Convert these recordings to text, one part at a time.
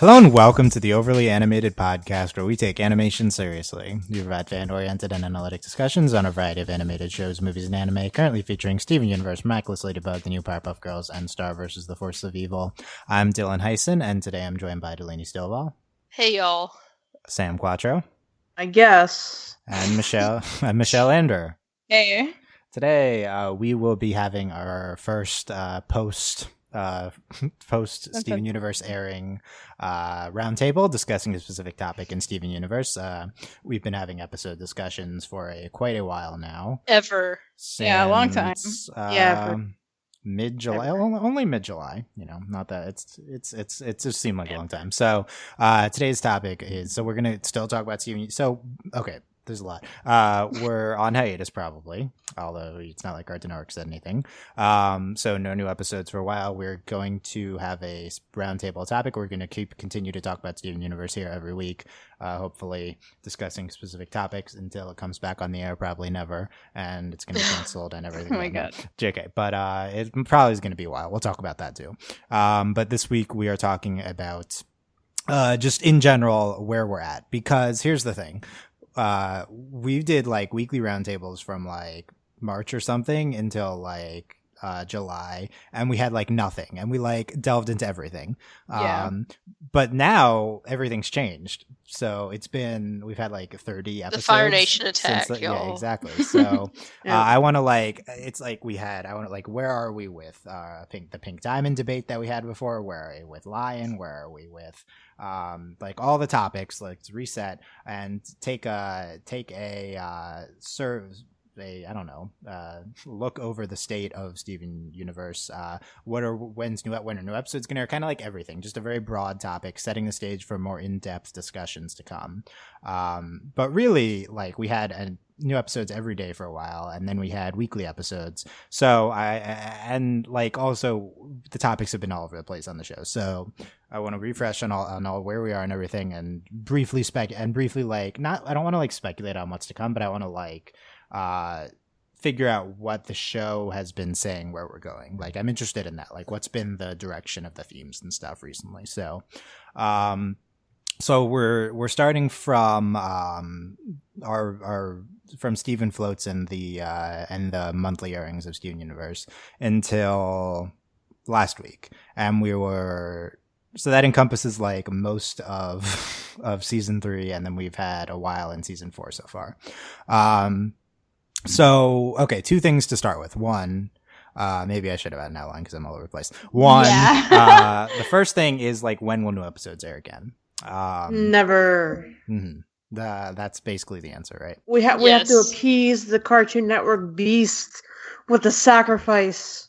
Hello and welcome to the Overly Animated Podcast, where we take animation seriously. We provide fan-oriented and analytic discussions on a variety of animated shows, movies, and anime, currently featuring Steven Universe, Miraculous Ladybug, The New Powerpuff Girls, and Star vs. the Forces of Evil. I'm Dylan Hysen, and today I'm joined by Delaney Stovall. Hey, y'all. Sam Quattro. I guess. And Michelle Anderer. Hey. Today, we will be having our first post Steven Universe airing roundtable discussing a specific topic in Steven Universe. We've been having episode discussions for quite a while now. Ever. Since, a long time. Mid-July, only mid-July. You know, not that it just seemed like a long time. So today's topic is, so we're gonna still talk about Steven. So okay. There's a lot. We're on hiatus probably, although it's not like Cartoon Network said anything. So no new episodes for a while. We're going to have a roundtable topic. We're going to continue to talk about Steven Universe here every week, hopefully discussing specific topics until it comes back on the air. Probably never, and it's going to be canceled and everything. Oh my god. JK, but it probably is going to be a while. We'll talk about that too. But this week we are talking about just in general where we're at, because here's the thing. We did like weekly roundtables from like March or something until like July, and we had like nothing, and we like delved into everything. But now everything's changed. So we've had like 30 episodes. The Fire Nation attack, y'all. Yeah, exactly. So I want to where are we with the Pink Diamond debate that we had before? Where are we with Lion? Where are we with like all the topics? Let's reset and take a look over the state of Steven Universe. When are new episodes going to air? Kind of like everything, just a very broad topic, setting the stage for more in-depth discussions to come. But really, like, we had new episodes every day for a while, and then we had weekly episodes. So also the topics have been all over the place on the show. So I want to refresh on all where we are and everything, and briefly I don't want to like speculate on what's to come, but I want to figure out what the show has been saying, where we're going. Like, I'm interested in that, like what's been the direction of the themes and stuff recently. So we're starting from from Steven Floats and the monthly airings of Steven Universe until last week, and so that encompasses like most of season 3, and then we've had a while in season 4 so far. So, okay, 2 things to start with. One, maybe I should have had an outline because I'm all over the place. One, the first thing is like, when will new episodes air again? Never. Mm-hmm. That's basically the answer, right? We have to appease the Cartoon Network beast with the sacrifice.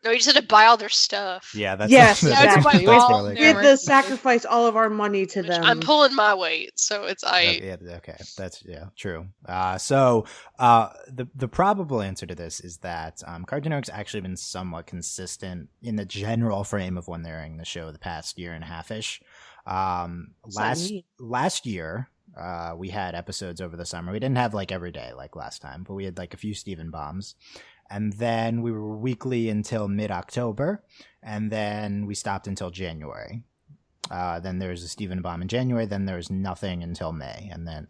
No, you just had to buy all their stuff. Yeah, exactly. We have to sacrifice all of our money to them. I'm pulling my weight, so it's okay, that's true. So the probable answer to this is that Cartoon Network's actually been somewhat consistent in the general frame of when they're airing the show the past year and a half-ish. Last year, we had episodes over the summer. We didn't have like every day like last time, but we had like a few Steven bombs. And then we were weekly until mid-October, and then we stopped until January. Then there was a Steven bomb in January, then there was nothing until May. And then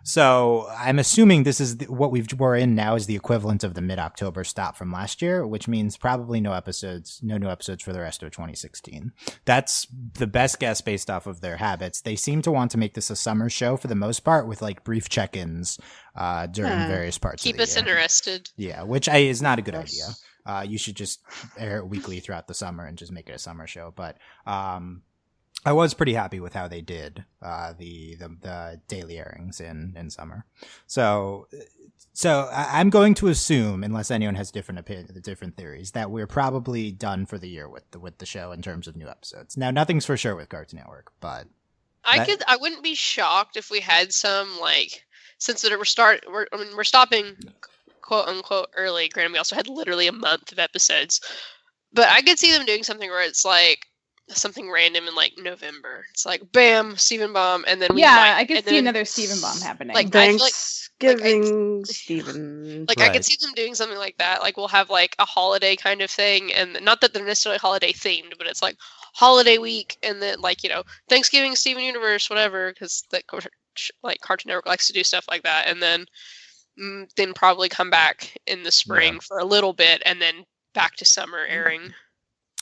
so I'm assuming this is what we're in now is the equivalent of the mid-October stop from last year, which means probably no new episodes for the rest of 2016. That's the best guess based off of their habits. They seem to want to make this a summer show for the most part, with like brief check-ins during various parts of the year. Keep us interested. Yeah, which is not a good idea. You should just air it weekly throughout the summer and just make it a summer show. But I was pretty happy with how they did the daily airings in summer. So I'm going to assume, unless anyone has different theories, that we're probably done for the year with the show in terms of new episodes. Now, nothing's for sure with Cartoon Network, but I wouldn't be shocked if we had some, like, since we're stopping quote unquote early. Granted, we also had literally a month of episodes, but I could see them doing something where it's like, something random in like November. It's like bam, Stephen Bomb, and then I could see another Stephen Bomb happening. Like I feel like Thanksgiving, Stephen. Like I could see them doing something like that. Like we'll have like a holiday kind of thing, and not that they're necessarily holiday themed, but it's like holiday week, and then like Thanksgiving, Steven Universe, whatever, because that like Cartoon Network likes to do stuff like that, and then probably come back in the spring for a little bit, and then back to summer airing.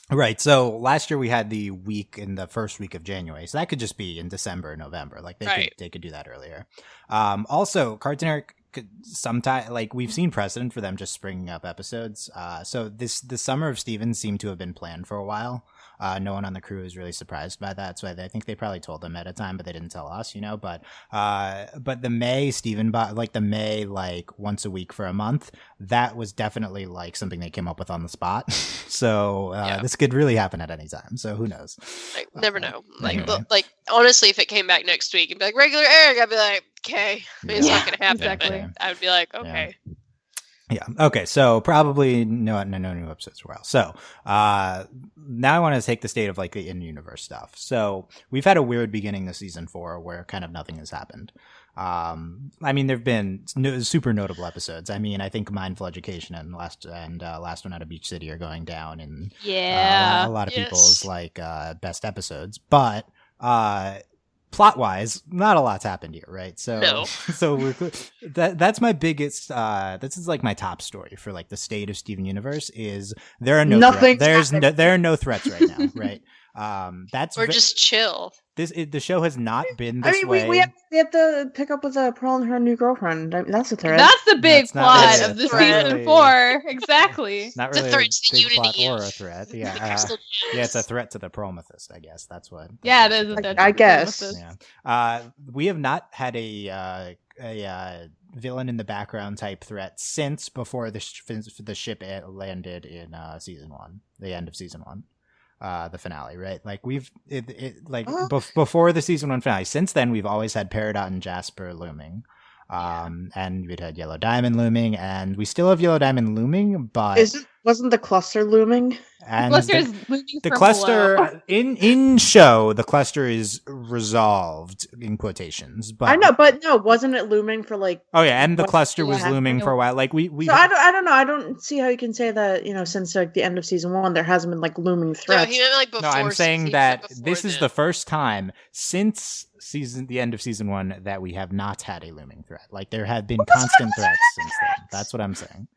Right. So last year we had the week in the first week of January. So that could just be in December or November. Like they could do that earlier. Also, Cartoon Network could sometimes, like we've seen precedent for them just springing up episodes. So the summer of Steven seemed to have been planned for a while. No one on the crew was really surprised by that. So I think they probably told them at a time, but they didn't tell us, But the May like once a week for a month, that was definitely like something they came up with on the spot. So this could really happen at any time. So who knows? Like, never know. Like honestly, if it came back next week and be like regular airing, I'd be like, okay, it's not gonna happen. Exactly. I would be like, okay. Yeah. Okay. So probably no new episodes for a while. So now I want to take the state of like the in-universe stuff. So we've had a weird beginning to season 4 where kind of nothing has happened. I mean, there've been super notable episodes. I mean, I think Mindful Education and Last One Out of Beach City are going down in a lot of people's like best episodes, but plot wise, not a lot's happened here, right? So, that's my biggest. This is like my top story for like the state of Steven Universe is there are no there are no threats right now, right? Just chill. The show has not been this way. We have to pick up with Pearl and her new girlfriend. That's a threat. That's the big plot of the season 4. Exactly. Not really a big plot or a threat. Yeah, it's a threat to the Prometheus, I guess. That's what. Yeah, it is a threat. I guess. Yeah. We have not had a villain in the background type threat since before the ship landed in season 1, the end of season 1. The finale, right? Like before the season 1 finale. Since then, we've always had Peridot and Jasper looming, and we'd had Yellow Diamond looming, and we still have Yellow Diamond looming, but wasn't the cluster looming? And the cluster in show, the cluster is resolved in quotations. But I know, but no, wasn't it looming for like? Oh yeah, and the cluster was looming for a while. Like we. So I don't know. I don't see how you can say that. Since like the end of season 1, there hasn't been like looming threats. No, he meant like before. No, I'm saying that this is the first time since the end of season 1 that we have not had a looming threat. Like there have been constant threats since then. That's what I'm saying.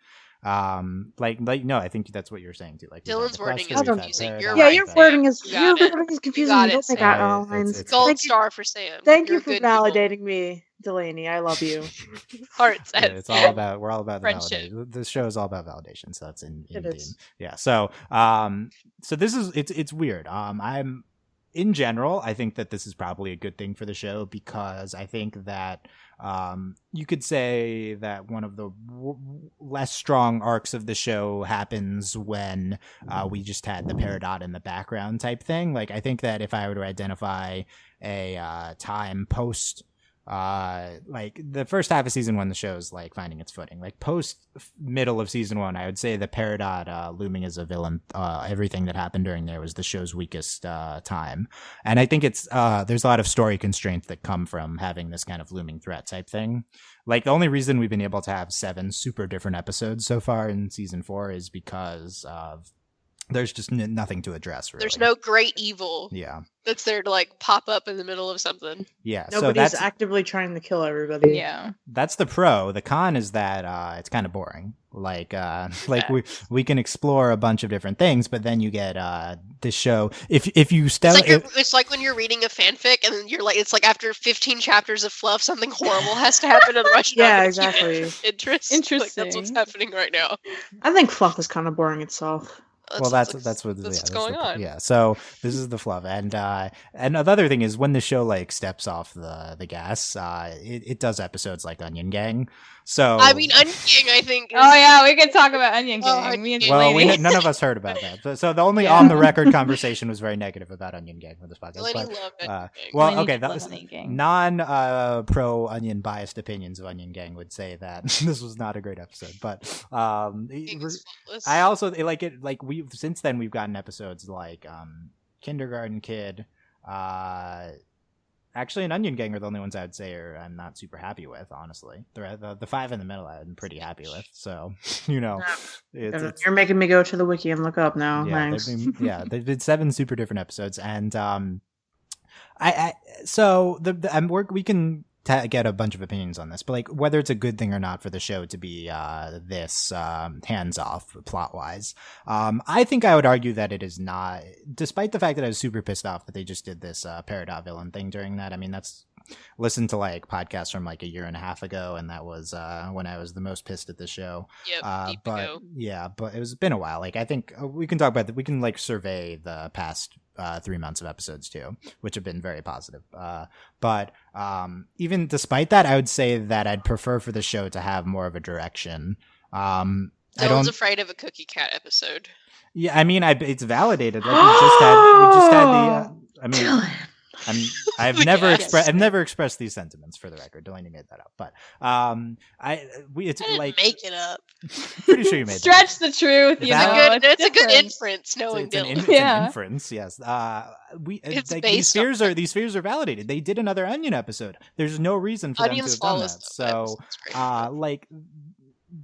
No, I think that's what you're saying too. Like Dylan's wording is confusing. You're right. Right, your wording is confusing. Don't make out lines. Gold star for Sam. Thank you for validating me, Delaney. I love you. Hearts. We're all about friendship. The show is all about validation, so that's in it is. Yeah. So this is it's weird. I'm in general, I think that this is probably a good thing for the show because I think that you could say that one of the less strong arcs of the show happens when we just had the Peridot in the background type thing. Like, I think that if I were to identify a time post like the first half of season 1, the show's like finding its footing. Like post middle of season 1, I would say the Peridot looming as a villain. Everything that happened during there was the show's weakest time, and I think it's there's a lot of story constraints that come from having this kind of looming threat type thing. Like the only reason we've been able to have 7 super different episodes so far in season 4 is because of there's just nothing to address. Really. There's no great evil. Yeah. That's there to like pop up in the middle of something. Yeah. Nobody's actively trying to kill everybody. Yeah. That's the pro. The con is that it's kind of boring. Like we can explore a bunch of different things, but then you get this show. If you it's like when you're reading a fanfic and then you're like, it's like after 15 chapters of fluff, something horrible has to happen in the Russian. Yeah, exactly. Interesting. Like, that's what's happening right now. I think fluff is kind of boring itself. That's what's going on. Yeah, so this is the fluff, and the other thing is when the show like steps off the gas, it does episodes like Onion Gang. So I mean, Onion Gang, I think. Oh yeah, we could talk about Onion Gang. Me and Delaney. None of us heard about that. So the only on the record conversation was very negative about Onion Gang for this podcast. Delaney loved Onion Gang. Well, okay, that was pro Onion biased opinions of Onion Gang would say that this was not a great episode, but I also like it. Like since then we've gotten episodes like Kindergarten Kid, actually, an Onion Gang are the only ones I would say I'm not super happy with, honestly. The five in the middle I'm pretty happy with. So, it's you're making me go to the wiki and look up now. yeah, Thanks. they've been 7 super different episodes, and we can get a bunch of opinions on this, but like whether it's a good thing or not for the show to be this hands off plot wise, I think I would argue that it is not, despite the fact that I was super pissed off that they just did this Peridot villain thing during that. I mean, that's listened to like podcasts from like a year and a half ago, and that was when I was the most pissed at the show. Yep, but it's been a while. Like I think we can talk about that. We can like survey the past 3 months of episodes too, which have been very positive. But even despite that, I would say that I'd prefer for the show to have more of a direction. Dylan's afraid of a Cookie Cat episode. Yeah, I mean, it's validated. Like we just had the. I mean. Dylan. I've never expressed these sentiments, for the record. Delaney made that up, but I didn't make it up. Pretty sure you made Stretch that the truth. It's a good inference, knowing Dylan. It's an inference, yes. These fears are validated. They did another Onion episode. There's no reason for them to have done that. So, like.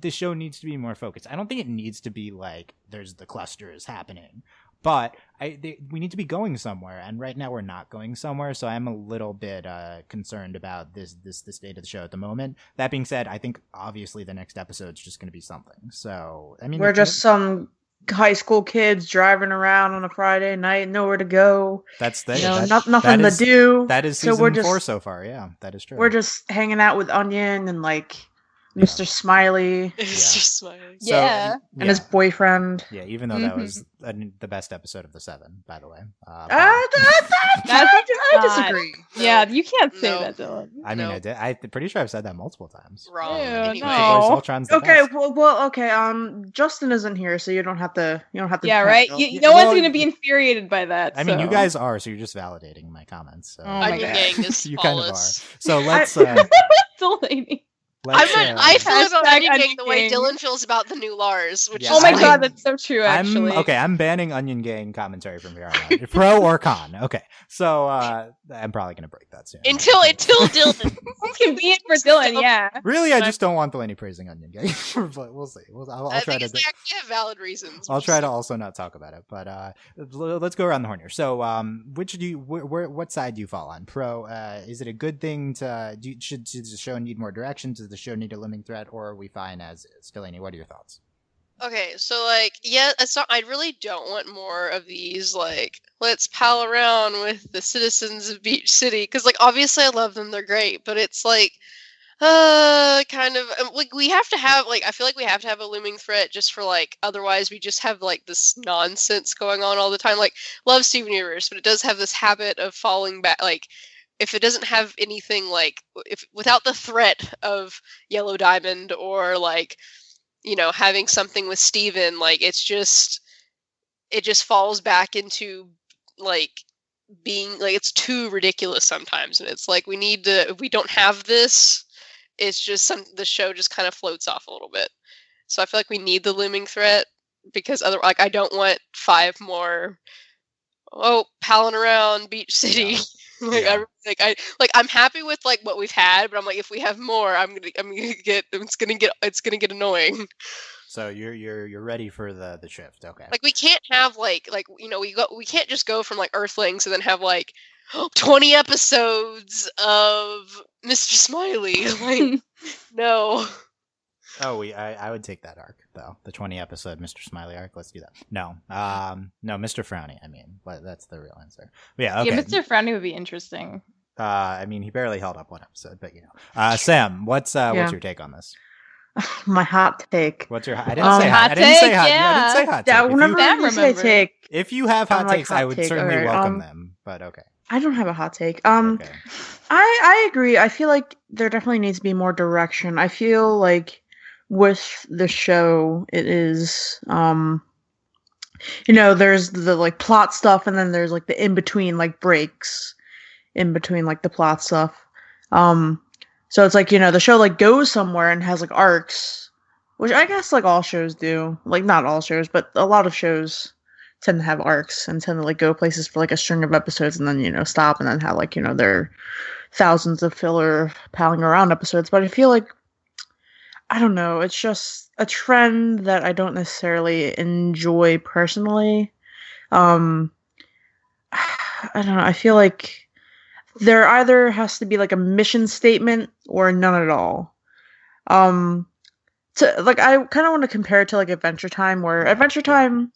The show needs to be more focused. I don't think it needs to be like there's the cluster is happening, but we need to be going somewhere, and right now we're not going somewhere. So I'm a little bit concerned about the state of the show at the moment. That being said, I think obviously the next episode's just going to be something. So I mean, we're just some high school kids driving around on a Friday night, nowhere to go. That's nothing to do. That is season 4 so far. Yeah, that is true. We're just hanging out with Onion and like. Mr. Smiley. Mr. Smiley. And his boyfriend. Yeah, even though that was the best episode of the 7, by the way. I disagree. Yeah, you can't say that, Dylan. I mean, I did. I'm pretty sure I've said that multiple times. Wrong. No. Okay, well, Justin isn't here, so you don't have to. Yeah, right. No one's going to be infuriated by that. I mean, you guys are, so you're just validating my comments. So. Onion Gang is you kind of are. So let's. Delaney. I feel about Onion Gang the way Dylan feels about the new Lars. Which oh my god, that's so true. Actually, I'm banning Onion Gang commentary from here on out. Pro or con? Okay, so I'm probably gonna break that soon. Until Dylan. Convenient for Dylan, yeah. Really, I just don't want Delaney praising Onion Gang, but we'll see. I'll try to. They actually have valid reasons. I'll try to also not talk about it, but let's go around the horn here. So, what side do you fall on? Pro, is it a good thing should the show need more direction? Does the show need a looming threat, or are we fine as is? Delaney, what are your thoughts? Okay, so I really don't want more of these let's pal around with the citizens of Beach City, because obviously I love them, they're great, but it's kind of we have to have I feel like we have to have a looming threat just for otherwise we just have this nonsense going on all the time. Love Steven Universe, but it does have this habit of falling back. If it doesn't have anything if without the threat of Yellow Diamond or having something with Steven, it just falls back into being it's too ridiculous sometimes, and it's we need to, if we don't have this, it's just the show just kind of floats off a little bit. So I feel like we need the looming threat, because I don't want 5 more palling around Beach City. Yeah. I'm happy with what we've had, but I'm if we have more, it's gonna get annoying. So you're ready for the shift, okay? We can't have we can't just go from Earthlings and then have 20 episodes of Mr. Smiley. No. Oh, I would take that arc though. The 20 episode Mr. Smiley arc. Let's do that. No, Mr. Frowny. I mean, that's the real answer. But yeah, okay. Yeah, Mr. Frowny would be interesting. I mean, he barely held up one episode, but Sam, what's your take on this? My hot take. What's your? I didn't say hot. I didn't say hot. Yeah. I didn't say hot take. Yeah, whenever you say take, if you have hot takes, hot I would take, certainly right. welcome them. But okay. I don't have a hot take. Okay. I agree. I feel like there definitely needs to be more direction. I feel like with the show, it is, there's the plot stuff, and then there's the in between breaks in between the plot stuff. So it's the show goes somewhere and has arcs, which I guess all shows do. Not all shows, but a lot of shows tend to have arcs and tend to like go places for like a string of episodes and then stop and then have like their thousands of filler palling around episodes. But I feel like I don't know, it's just a trend that I don't necessarily enjoy personally. I don't know. I feel like there either has to be like a mission statement or none at all. Like I kind of want to compare it to like Adventure Time, where Adventure Time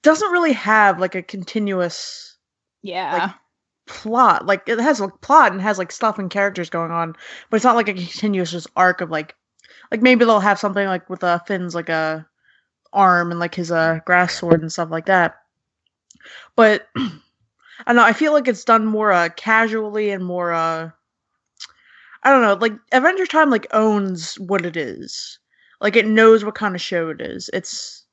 doesn't really have like a continuous like plot. Like it has a plot and has like stuff and characters going on, but it's not like a continuous just arc of like maybe they'll have something like with Finn's like a arm and like his grass sword and stuff like that. But I don't know, I feel like it's done more casually and more I don't know, like Adventure Time like owns what it is. Like it knows what kind of show it is. It's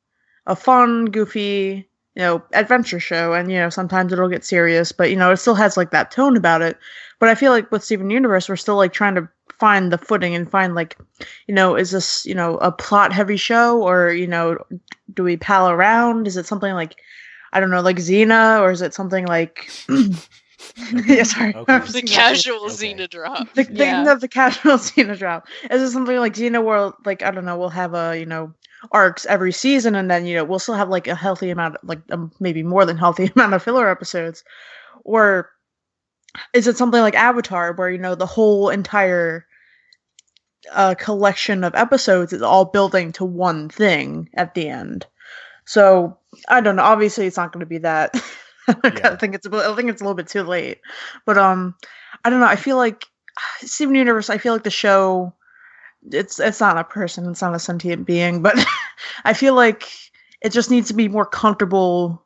a fun, goofy, adventure show, and sometimes it'll get serious, but it still has like that tone about it. But I feel like with Steven Universe, we're still like trying to find the footing and find like, is this a plot heavy show, or do we pal around? Is it something like, I don't know, like Xena, or is it something like yeah, sorry. Okay. The casual Xena drop. The casual Xena drop. Is it something like Xena where like I don't know, we'll have a arcs every season, and then we'll still have like a healthy amount, like maybe more than healthy amount of filler episodes, or is it something like Avatar where the whole entire collection of episodes is all building to one thing at the end? So I don't know. Obviously, it's not going to be that. I think it's a little bit too late. But I don't know. I feel like Steven Universe. I feel like the show. It's not a person. It's not a sentient being. But I feel like it just needs to be more comfortable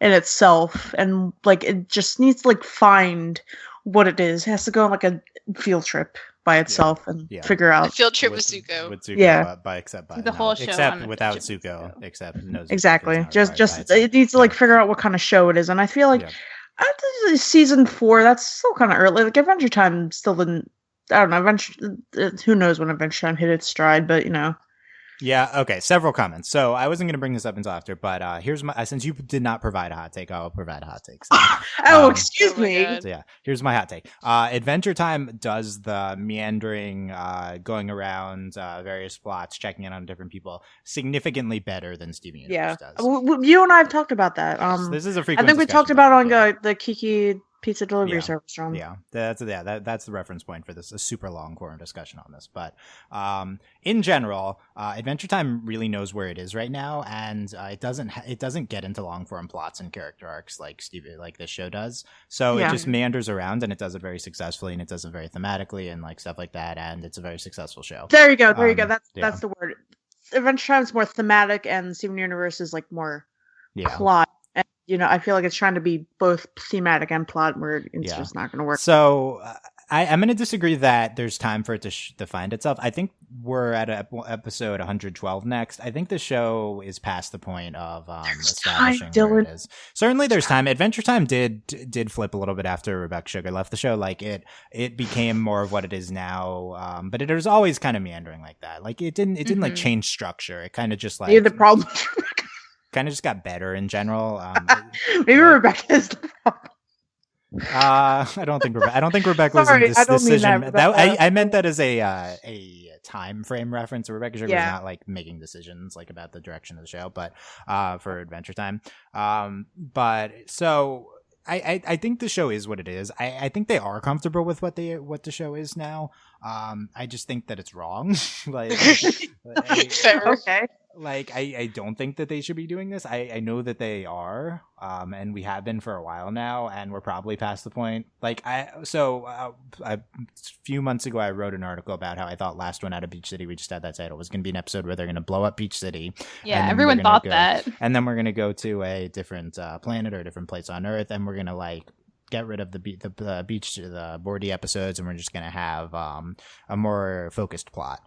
in itself, and like it just needs to like find what it is. It has to go on like a field trip by itself and figure out. A field trip with Zuko. With Zuko, except the whole show except without Zuko, except no Zuko, exactly. Just it needs to like figure out what kind of show it is, and I feel like season 4, that's still kind of early. Like Adventure Time still didn't. I don't know. Who knows when Adventure Time hit its stride, but Yeah, okay, several comments. So I wasn't going to bring this up until after, but here's my, since you did not provide a hot take, I'll provide a hot take. So, excuse me. So yeah, here's my hot take. Adventure Time does the meandering, going around various plots, checking in on different people, significantly better than Steven Universe does. You and I have talked about that. This is a frequent I think we talked about on the Kiki pizza delivery service. That's the reference point for this. A super long forum discussion on this, but in general, Adventure Time really knows where it is right now, and it doesn't get into long form plots and character arcs like this show does. So it just meanders around, and it does it very successfully, and it does it very thematically and like stuff like that, and it's a very successful show. There you go. That's the word. Adventure Time is more thematic, and Steven Universe is like more plot. I feel like it's trying to be both thematic and plot, where it's just not going to work. So I'm going to disagree that there's time for it to find itself. I think we're at episode 112 next. I think the show is past the point of establishing where it is. Certainly there's time. Adventure Time did flip a little bit after Rebecca Sugar left the show. Like it became more of what it is now. But it was always kind of meandering like that. Like it didn't like change structure. It kind of just like the problem. Kind of just got better in general. Maybe Rebecca is the problem. I don't think Rebecca was in this decision. I meant that as a time frame reference. Rebecca Sugar was not like making decisions like about the direction of the show, but for Adventure Time. But so I think the show is what it is. I think they are comfortable with what the show is now. I just think that it's wrong. Okay. Like I don't think that they should be doing this. I know that they are, and we have been for a while now, and we're probably past the point. Like a few months ago, I wrote an article about how I thought Last One Out of Beach City, we just had that title, was going to be an episode where they're going to blow up Beach City. Yeah, everyone thought that. And then we're going to go to a different planet or a different place on Earth, and we're going to like get rid of the Bordy episodes, and we're just going to have a more focused plot.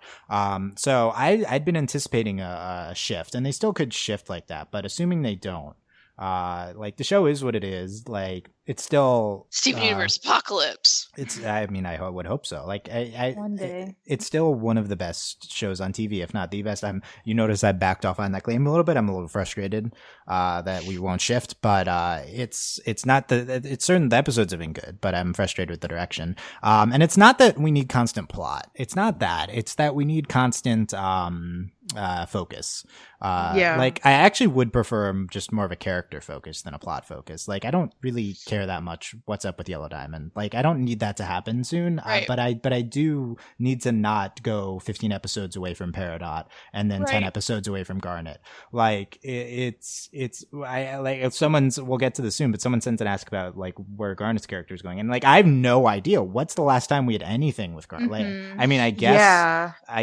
So I'd been anticipating a shift, and they still could shift like that, but assuming they don't, Like the show is what it is. Like it's still Steven Universe Apocalypse. I mean, I would hope so. Like One day. It's still one of the best shows on TV, if not the best. You notice I backed off on that claim a little bit. I'm a little frustrated that we won't shift, but it's not it's certain the episodes have been good, but I'm frustrated with the direction. And it's not that we need constant plot. It's not that. It's that we need constant focus. Like I actually would prefer just more of a character focus than a plot focus. Like I don't really care that much what's up with Yellow Diamond. Like I don't need that to happen soon. Right. But I do need to not go 15 episodes away from Peridot and then 10 episodes away from Garnet. Like I like if we'll get to this soon, but someone sent an ask about like where Garnet's character is going, and like I have no idea what's the last time we had anything with Garnet. Like, I mean, I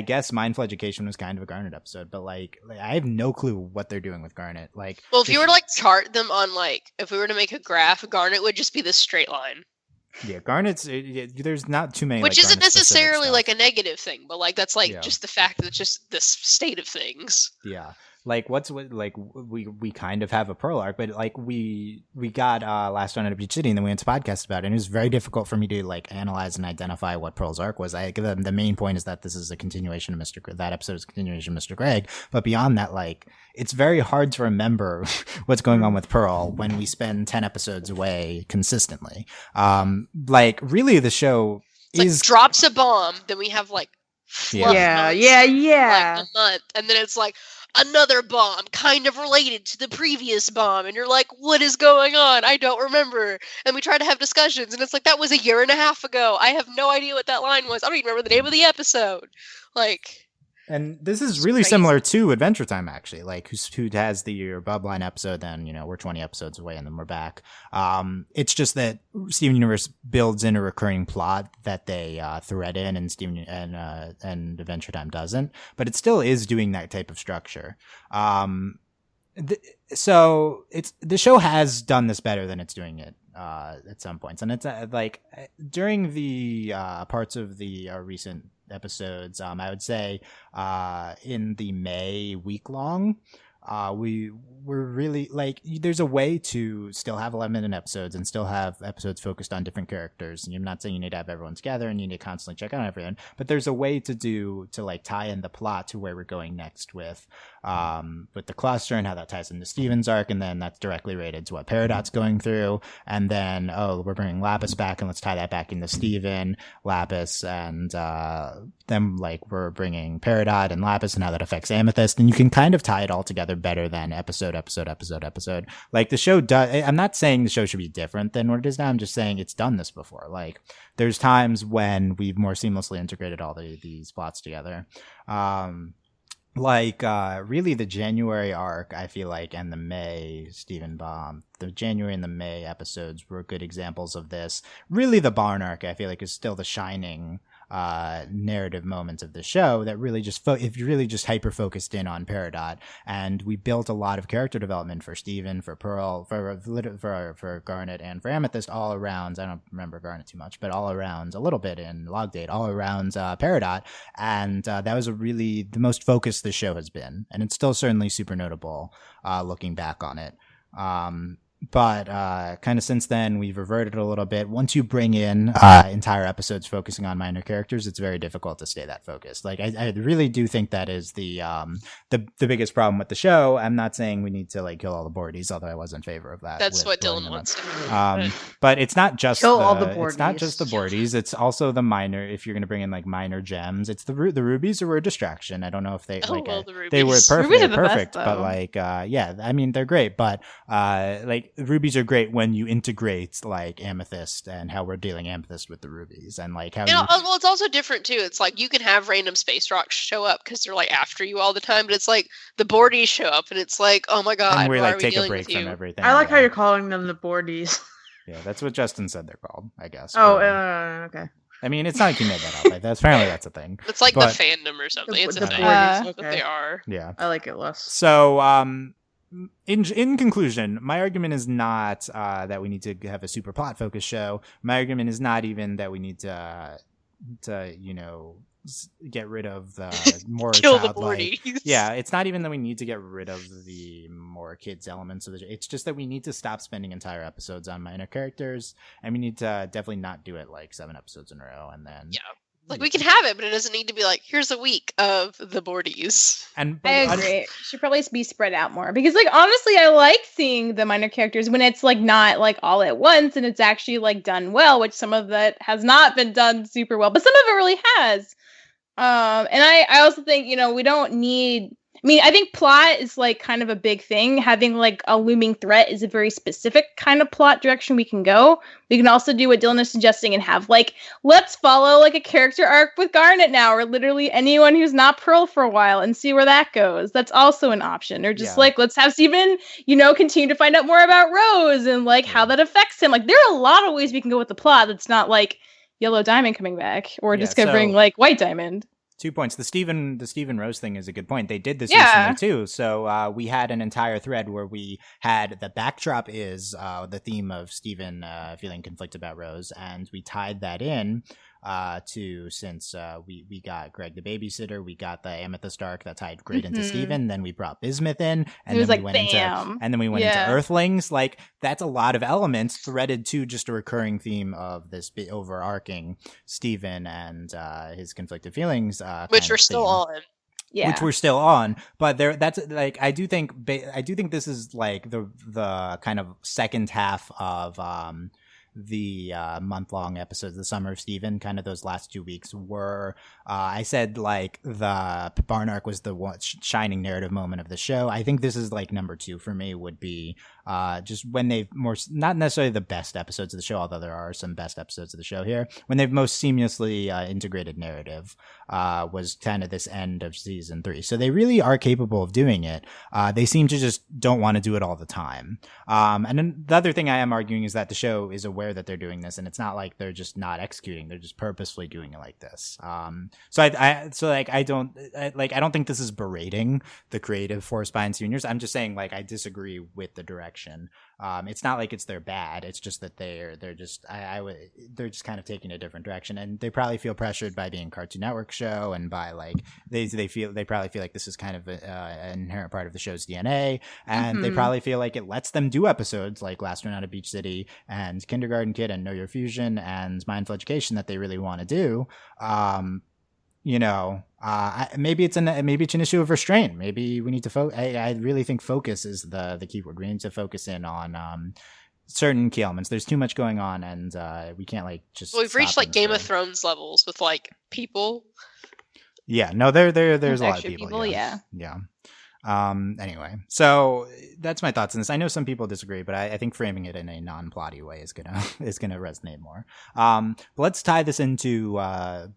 guess Mindful Education was kind of a Garnet episode, but like I have no clue what they're doing with Garnet. Like, well, if you were to like chart them on like if we were to make a graph, Garnet would just be this straight line. Yeah, Garnet's there's not too many, which like, isn't necessarily stuff. like a negative thing, but like that's like just the fact that it's just this state of things. Yeah. Like we kind of have a Pearl arc, but like we got last one at Beach City, and then we went to podcast about it, and it was very difficult for me to like analyze and identify what Pearl's arc was. The main point is that this is a continuation of that episode is a continuation of Mr. Greg, but beyond that, like it's very hard to remember what's going on with Pearl when we spend 10 episodes away consistently. Like really the show like drops a bomb, then we have like yeah like a month, and then it's like another bomb kind of related to the previous bomb, and you're like, what is going on? I don't remember. And we try to have discussions, and it's like, that was a year and a half ago. I have no idea what that line was. I don't even remember the name of the episode. Like, and this is really similar to Adventure Time, actually. Like, who has the Bub Line episode, then, we're 20 episodes away, and then we're back. It's just that Steven Universe builds in a recurring plot that they thread in, and and Adventure Time doesn't. But it still is doing that type of structure. So the show has done this better than it's doing it at some points, and it's like during the parts of the recent episodes, I would say in the May week long, we were really like, there's a way to still have 11-minute episodes and still have episodes focused on different characters. And I'm not saying you need to have everyone together and you need to constantly check on everyone, but there's a way to like tie in the plot to where we're going next with the cluster and how that ties into Steven's arc. And then that's directly related to what Peridot's going through. And then, we're bringing Lapis back, and let's tie that back into Steven, Lapis, and then like we're bringing Peridot and Lapis and how that affects Amethyst. And you can kind of tie it all together better than episode. Like the show does. I'm not saying the show should be different than what it is now. I'm just saying it's done this before. Like there's times when we've more seamlessly integrated all these plots together. Really the January arc, I feel like, and the May Stephen Baum, the January and the May episodes were good examples of this. Really the Barn arc, I feel like, is still the shining narrative moments of the show that really just if you really just hyper focused in on Peridot. And we built a lot of character development for Steven, for Pearl, for Garnet, and for Amethyst all around. I don't remember Garnet too much, but all around a little bit in Log Date, all around Peridot. And that was the most focused the show has been, and it's still certainly super notable looking back on it. But kind of since then, we've reverted a little bit. Once you bring in entire episodes focusing on minor characters, it's very difficult to stay that focused. Like I really do think that is the biggest problem with the show. I'm not saying we need to like kill all the boardies, although I was in favor of that. That's what Dylan wants to do. But it's not just all the boardies. It's not just the boardies. It's also the minor. If you're going to bring in like minor gems, it's the rubies were a distraction. I don't know if they the rubies. They were perfect. Rubies are the perfect, best, but like I mean they're great, but like rubies are great when you integrate like Amethyst and how we're dealing Amethyst with the rubies, and like how well, it's also different too. It's like you can have random space rocks show up because they're like after you all the time, but it's like the boardies show up and it's like, oh my god, and we why like are we take a dealing break with from you? everything. I like how you're calling them the boardies. Yeah, that's what Justin said they're called, I guess. Oh, okay. I mean, it's not like he made that up. Like, apparently that's a thing. It's like the fandom or something. It's a thing. That's what they are. Yeah. I like it less. So, in conclusion, my argument is not that we need to have a super plot focused show. My argument is not even that we need to get rid of the more kill the childlike. boardies. Yeah, it's not even that we need to get rid of the more more kids elements of it. It's just that we need to stop spending entire episodes on minor characters, and we need to definitely not do it like 7 episodes in a row, and then like we can have it, but it doesn't need to be like, here's a week of the boardies. And I agree. It should probably be spread out more, because like honestly, I like seeing the minor characters when it's like not like all at once and it's actually like done well, which some of that has not been done super well, but some of it really has. And I also think, you know, we don't need. I mean, I think plot is like kind of a big thing. Having like a looming threat is a very specific kind of plot direction we can go. We can also do what Dylan is suggesting and have like, let's follow like a character arc with Garnet now, or literally anyone who's not Pearl for a while, and see where that goes. That's also an option. Or just like, let's have Steven, you know, continue to find out more about Rose and like how that affects him. Like there are a lot of ways we can go with the plot that's not like Yellow Diamond coming back or discovering like White Diamond. 2 points. The Steven Rose thing is a good point. They did this recently too. So we had an entire thread where we had the backdrop is the theme of Steven feeling conflicted about Rose, and we tied that in to since we got Greg the babysitter, we got the amethyst arc that tied great into Steven, then we brought Bismuth in, and then we went into Earthlings. Like that's a lot of elements threaded to just a recurring theme of this overarching Steven and his conflicted feelings, which we're still on. Yeah. Which we're still on, but that's like I do think this is like the kind of second half of the month-long episodes of the Summer of Steven. Kind of those last 2 weeks were I said like the barn arc was the one shining narrative moment of the show. I think this is like number 2 for me, would be just when they've not necessarily the best episodes of the show, although there are some best episodes of the show here, when they've most seamlessly integrated narrative was kind of this end of season 3. So they really are capable of doing it. They seem to just don't want to do it all the time. And then the other thing I am arguing is that the show is aware that they're doing this, and it's not like they're just not executing, they're just purposefully doing it like this. So I don't think this is berating the creative force behind Seniors. I'm just saying like I disagree with the direction. It's not like they're bad, it's just that they're just kind of taking a different direction, and they probably feel pressured by being a Cartoon Network show, and by like they probably feel like this is kind of an inherent part of the show's DNA, and they probably feel like it lets them do episodes like Last One Out of Beach City and Kindergarten Kid and Know Your Fusion and Mindful Education that they really want to do. Maybe it's an issue of restraint. Maybe we need to I really think focus is the key word. We need to focus in on certain key elements. There's too much going on, and we can't like just. Well, we've reached like Game of Thrones levels with like people. Yeah, no, there's a lot of people. Yeah. Anyway, so that's my thoughts on this. I know some people disagree, but I think framing it in a non-plotty way is gonna resonate more. But let's tie this into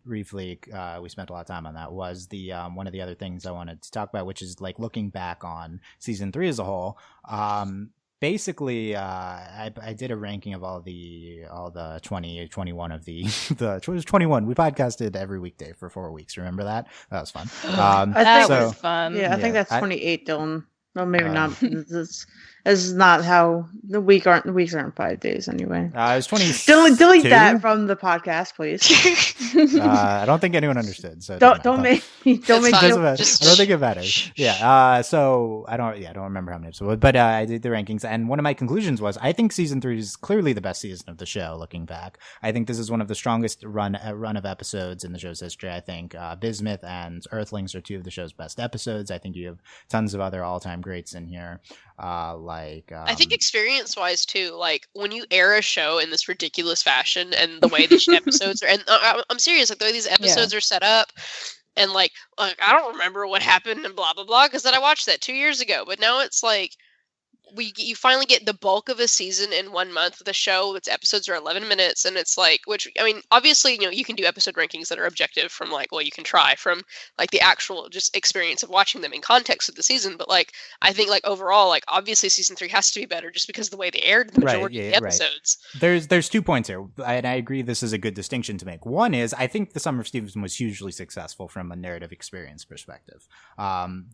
briefly. We spent a lot of time on that. Was the one of the other things I wanted to talk about, which is like looking back on season 3 as a whole. Basically, I did a ranking of all the 21 of the it was 21. We podcasted every weekday for 4 weeks. Remember that? That was fun. That was fun. Yeah, I think that's 28, Dylan. No, maybe not. This is not how the weeks aren't 5 days anyway. It was 20. Delete that from the podcast, please. I don't think anyone understood. So don't make me. I don't think it matters. Yeah. So I don't remember how many episodes, but I did the rankings, and one of my conclusions was I think season 3 is clearly the best season of the show. Looking back, I think this is one of the strongest run of episodes in the show's history. I think Bismuth and Earthlings are 2 of the show's best episodes. I think you have tons of other all-time greats in here. I think experience-wise too, like when you air a show in this ridiculous fashion and the way these episodes are, and I'm serious, like the way these episodes are set up, and like I don't remember what happened and blah blah blah because I watched that 2 years ago, but now it's like you finally get the bulk of a season in 1 month with a show. Its episodes are 11 minutes, and it's like, which I mean, obviously, you can do episode rankings that are objective from like, well, you can try from like the actual just experience of watching them in context of the season. But like, I think like overall, like obviously, season 3 has to be better just because of the way they aired the majority of the episodes. Right. There's 2 points here, and I agree this is a good distinction to make. One is I think the Summer of Steven was hugely successful from a narrative experience perspective.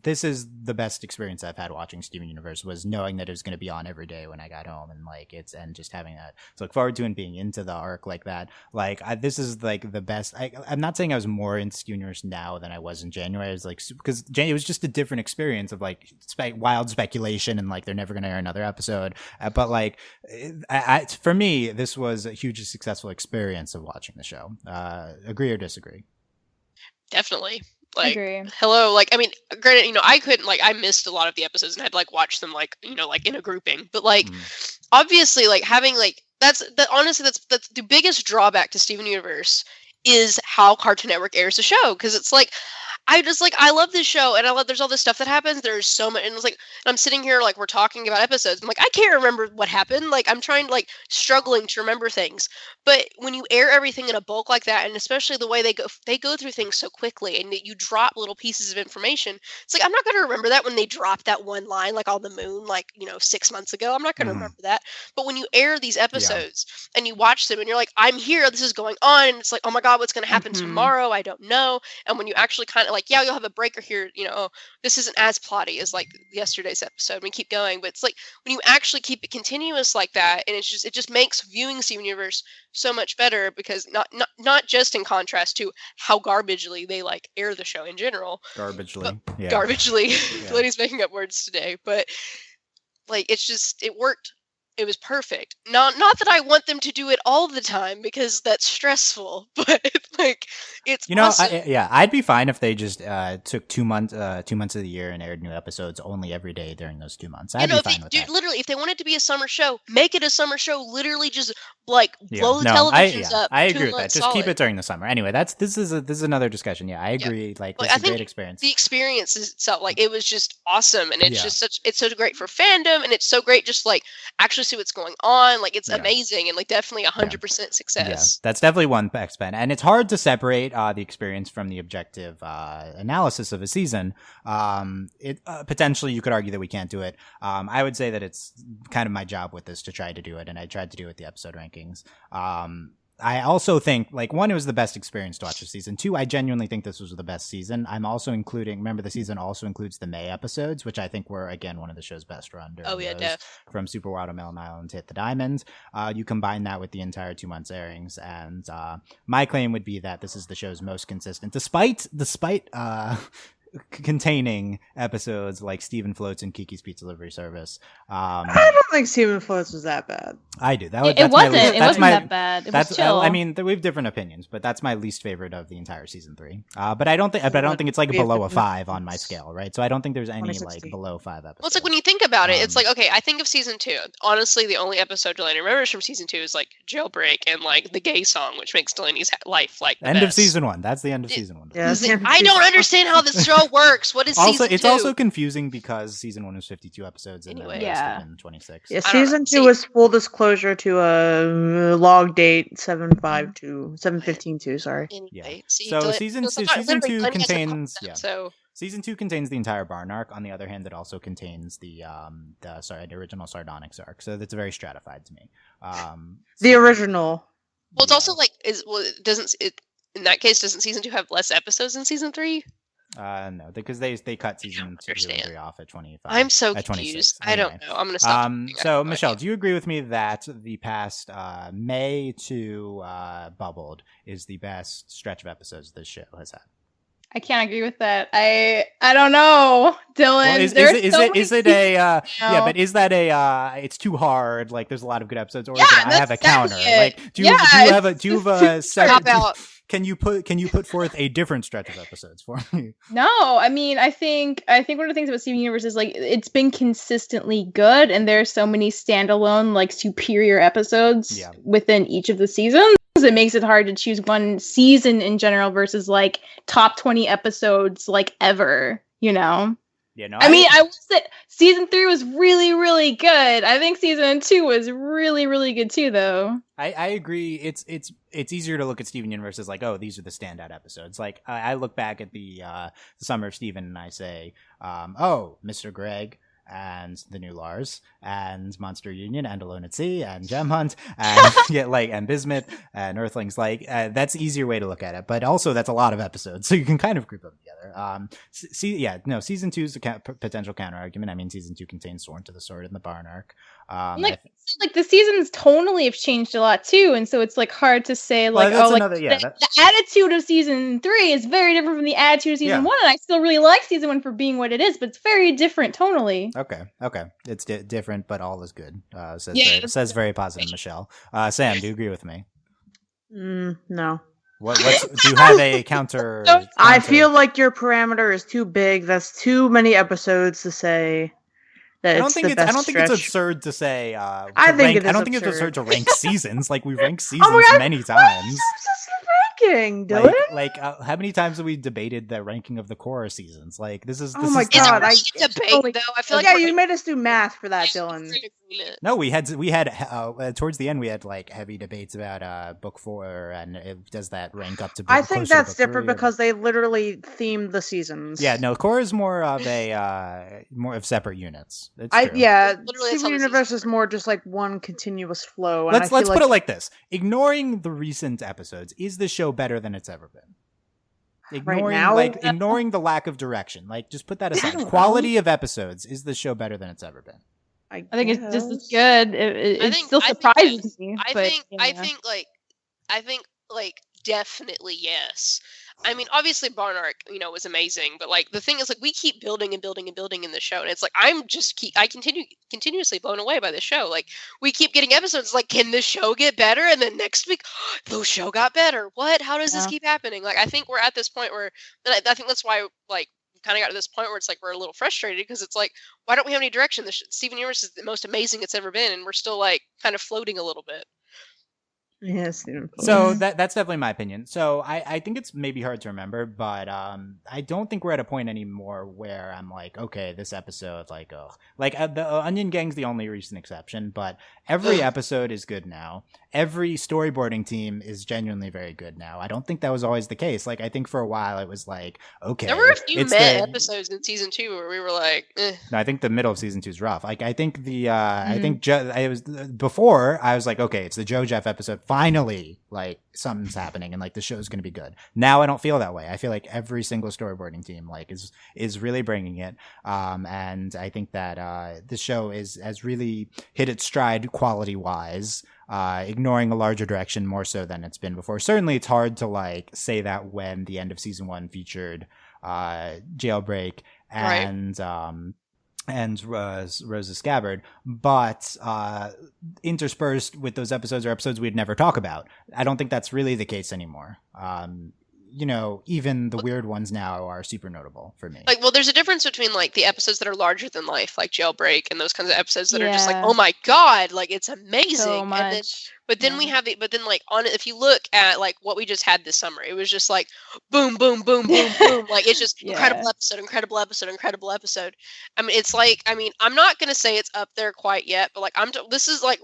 This is the best experience I've had watching Steven Universe, was knowing that that it was going to be on every day when I got home, and like and just having that to look forward to and being into the arc like that. Like this is like the best. I'm not saying I was more into Steven Universe now than I was in January. I was like, because it was just a different experience of like wild speculation and like they're never going to air another episode. But like, for me, this was a hugely successful experience of watching the show. Agree or disagree? Definitely. Like, agree. Hello, like, I mean, granted, you know, I couldn't, like, I missed a lot of the episodes and had to, like, watch them, like, you know, like, in a grouping. But, like, obviously, like, having, like, honestly, that's the biggest drawback to Steven Universe is how Cartoon Network airs the show. Because it's, like, I love this show, and there's all this stuff that happens. There's so much, and it's like, and I'm sitting here, like, we're talking about episodes. I'm like, I can't remember what happened. Like, I'm trying, like, struggling to remember things. But when you air everything in a bulk like that, and especially the way they go through things so quickly, and you drop little pieces of information, it's like, I'm not going to remember that when they dropped that one line, like, on the moon, like, you know, 6 months ago. I'm not going to remember that. But when you air these episodes, and you watch them, and you're like, I'm here, this is going on, and it's like, oh my God, what's going to happen tomorrow? I don't know. And when you actually kind of, like, yeah, you'll have a breaker here, you know, oh, this isn't as plotty as like yesterday's episode. We keep going, but it's like when you actually keep it continuous like that, and it just makes viewing Steven Universe so much better, because not just in contrast to how garbagely they like air the show in general. Garbagely. Delaney's making up words today, but like it worked. It was perfect. Not that I want them to do it all the time, because that's stressful, but like it's, you know, awesome. I'd be fine if they just took 2 months of the year and aired new episodes only every day during those 2 months. I'd be fine with that. Literally, if they want it to be a summer show, make it a summer show. Literally, just like blow the televisions up. I agree with that. Just keep it during the summer. Anyway, this is another discussion. Yeah, I agree. Like, it's a great experience. The experience itself, like, it was just awesome, and it's just it's so great for fandom, and it's so great just like actually see what's going on. Like, it's amazing, and like definitely 100% success. Yeah, that's definitely one X-Men, and it's hard to separate the experience from the objective analysis of a season. Potentially you could argue that we can't do it. I would say that it's kind of my job with this to try to do it, and I tried to do it with the episode rankings. I also think, like, one, it was the best experience to watch this season. Two, I genuinely think this was the best season. I'm also remember the season also includes the May episodes, which I think were, again, one of the show's best run. From Super Watermelon Island to Hit the Diamonds. You combine that with the entire 2 months airings, and my claim would be that this is the show's most consistent, despite containing episodes like Stephen Floats and Kiki's Pizza Delivery Service. I don't think Stephen Floats was that bad. I do. It wasn't that bad. It was chill. I mean, we have different opinions, but that's my least favorite of the entire season 3. But I don't think it's like below a 5 on my scale, right? So I don't think there's any like below 5 episodes. Well, it's like when you think about it, it's like, okay, I think of season 2. Honestly, the only episode Delaney remembers from season 2 is like Jailbreak and like the gay song, which makes Delaney's life like the end best. Of season 1. That's the end of season 1. Yeah, I don't understand how this show works. What is also, season 2? It's also confusing because season 1 was 52 episodes and anyway, then 26. Yeah, season 2 was full disclosure to a log date 7/15/2. Sorry. Anyway, so season 2 contains season 2 contains the entire Barn arc. On the other hand, it also contains the original Sardonyx arc. So that's very stratified to me. The original. Well, it's also like in that case, doesn't season 2 have less episodes than season 3? No, because they cut season 2 and 3 off at 25. I'm so confused. I don't know. I'm gonna stop. So Michelle, do you agree with me that the past May to Bubbled is the best stretch of episodes this show has had? I can't agree with that. I don't know, Dylan. But is that it's too hard? Like, there's a lot of good episodes, or is it I have a counter? Like, do you have a second? Can you put forth a different stretch of episodes for me? No, I mean, I think one of the things about Steven Universe is like it's been consistently good, and there's so many standalone like superior episodes within each of the seasons. It makes it hard to choose one season in general versus like top 20 episodes like ever, you know? Yeah, no, I would say season 3 was really, really good. I think season 2 was really, really good too, though. I agree. It's easier to look at Steven Universe as like, oh, these are the standout episodes. Like, I look back at the Summer of Steven and I say, oh, Mr. Greg. and the new Lars and Monster Union and Alone at Sea and Gem Hunt and and Bismuth and Earthlings. That's an easier way to look at it, but also that's a lot of episodes, so you can kind of group them together. Season 2 is a potential counter argument. I mean, season 2 contains Sworn to the Sword in the Barn arc. The seasons tonally have changed a lot too, and so it's hard to say the attitude of season 3 is very different from the attitude of season 1, and I still really like season 1 for being what it is, but it's very different tonally. Okay, it's different, but all is good. Says very positive Michelle. Sam, do you agree with me? No. Do you have a counter? I feel like your parameter is too big. That's too many episodes to say. I don't think it's absurd to say. I don't think it's absurd to rank seasons. We've ranked seasons many times. Ranking, Dylan. How many times have we debated the ranking of the Korra seasons? This is. Oh my god! Debate though. I feel you made us do math for that, Dylan. No, we had towards the end we had heavy debates about book 4 and does that rank up to. I think that's different because they literally themed the seasons. Yeah, no, Korra is more of separate units. Steven Universe is more just one continuous flow. Let's put it like this: ignoring the recent episodes, is the show better than it's ever been? Ignoring the lack of direction, just put that aside. Quality of episodes, is the show better than it's ever been? I think it's just as good. It still surprises me. I think definitely yes. I mean, obviously Barn Arc, was amazing, but the thing is, we keep building and building and building in the show, and it's I continuously blown away by the show. We keep getting episodes. Can this show get better? And then next week, the show got better. What? How does this keep happening? I think we're at this point where, and I think that's why we kind of got to this point where it's we're a little frustrated because it's why don't we have any direction? Steven Universe is the most amazing it's ever been, and we're still kind of floating a little bit. Yes. So that's definitely my opinion. So I think it's maybe hard to remember, but I don't think we're at a point anymore where I'm okay, this episode, the Onion Gang's the only recent exception, but every episode is good now. Every storyboarding team is genuinely very good now. I don't think that was always the case. I think for a while it was okay. There were a few episodes in season 2 where we were eh. No, I think the middle of season 2 is rough. I think it was before I was okay, it's the Joe Jeff episode. Finally, something's happening and the show's going to be good. Now I don't feel that way. I feel every single storyboarding team is really bringing it. And I think that this show has really hit its stride quality wise. Ignoring a larger direction more so than it's been before. Certainly it's hard to say that when the end of season 1 featured Jailbreak and Rose's Scabbard, but interspersed with those episodes are episodes we'd never talk about. I don't think that's really the case anymore. Even the weird ones now are super notable for me. There's a difference between the episodes that are larger than life, like Jailbreak, and those kinds of episodes that are just oh my god, it's amazing. So much. But then we have if you look at what we just had this summer, it was just boom, boom, boom, boom, boom. It's just incredible episode. I mean, I'm not gonna say it's up there quite yet, but this is maybe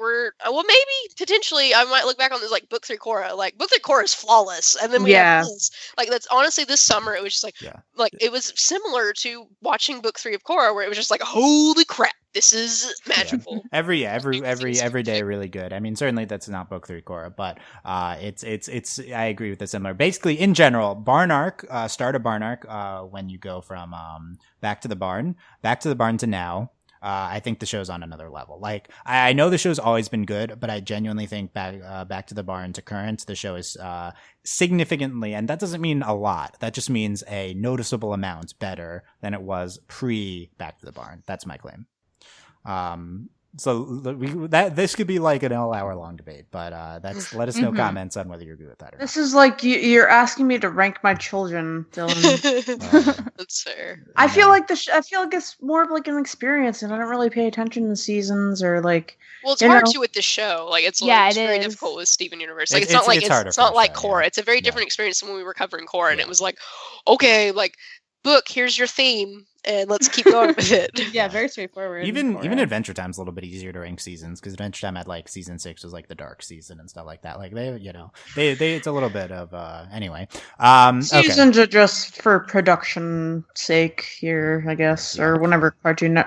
potentially I might look back on this Book 3 Korra. Book 3 Korra is flawless, and then we have this. That's honestly this summer it was just it was similar to watching Book 3 of Korra, where it was just holy crap. This is magical. Yeah. Every day really good. I mean, certainly that's not Book 3 Korra, but it's I agree with the similar. Basically, in general, Barn Arc, start a Barn Arc when you go from back to the barn to now. I think the show's on another level. I know the show's always been good, but I genuinely think back to the barn to current, the show is significantly, and that doesn't mean a lot. That just means a noticeable amount better than it was pre Back to the Barn. That's my claim. So this could be an all-hour long debate, but let us know comments on whether you agree with that or not. This is you're asking me to rank my children, Dylan. That's fair. I feel like it's more of an experience, and I don't really pay attention to the seasons or Well, it's hard to with the show. It's very difficult with Steven Universe. It's not like Korra. It's a very different experience than when we were covering Korra, and it was okay, book, here's your theme, and let's keep going with it. Yeah, very straightforward. Even Adventure Time's a little bit easier to rank seasons because Adventure Time had like season 6 was like the dark season and stuff like that. Like they it's a little bit of anyway. Seasons are just for production sake here, I guess, or whenever Cartoon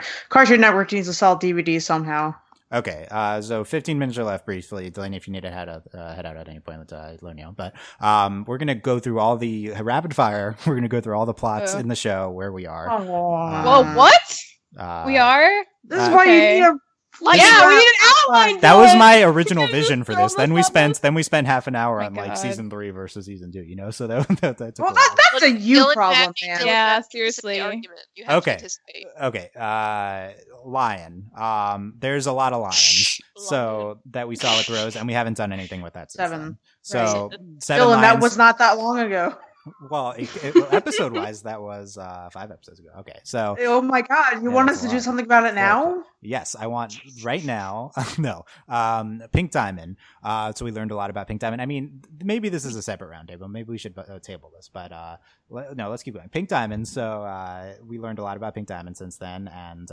Network needs to sell DVDs somehow. Okay, so 15 minutes are left briefly. Delaney, if you need to head out at any point, let me know. But we're going to go through all the rapid fire. We're going to go through all the plots in the show where we are. Well, what? We are? This is why you need a... we need an outline. That was my original vision for this. Then we spent half an an hour on like season 3 versus season 2. You know, so that's that's a you problem, man. Yeah, seriously. Okay. Lion. There's a lot of lions. So that we saw with Rose, and we haven't done anything with that. 7. So right. 7. Dylan, that was not that long ago. Well, episode wise, that was 5 episodes ago. Okay, so oh my god, you want us to do something about it now? Yes, I want right now. No, Pink Diamond. So we learned a lot about Pink Diamond. I mean, maybe this is a separate roundtable. Maybe we should table this, but no, let's keep going. Pink Diamond. So we learned a lot about Pink Diamond since then, and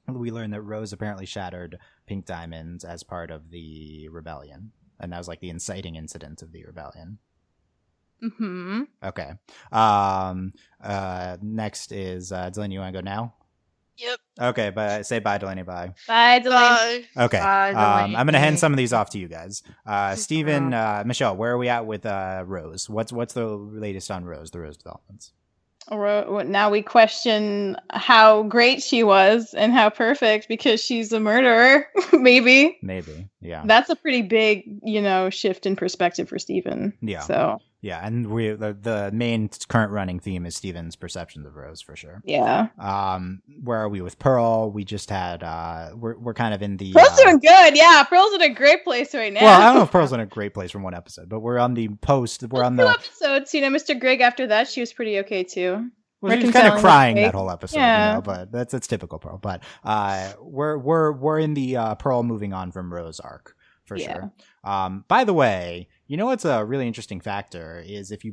we learned that Rose apparently shattered Pink Diamond as part of the rebellion, and that was like the inciting incident of the rebellion. Mm-hmm. Okay. Next is Delaney. You want to go now? Yep. Okay, but say bye, Delaney. Bye. Bye, Delaney. Okay. Bye, Delaney. I'm gonna hand some of these off to you guys. Steven, Michelle, where are we at with Rose? What's the latest on Rose? The Rose developments. Now we question how great she was and how perfect because she's a murderer. Maybe, yeah. That's a pretty big, shift in perspective for Steven. Yeah. So yeah, and the main current running theme is Steven's perceptions of Rose for sure. Yeah. Where are we with Pearl? We just had we're kind of in the Pearl's doing good. Yeah, Pearl's in a great place right now. Well, I don't know if Pearl's in a great place from one episode, but we're on the post. We're on the 2 episodes. Mr. Greg after that, she was pretty okay too. Well, she was kind of crying that whole episode, but that's typical Pearl. But we're in the Pearl moving on from Rose arc for sure. By the way, you know what's a really interesting factor is if you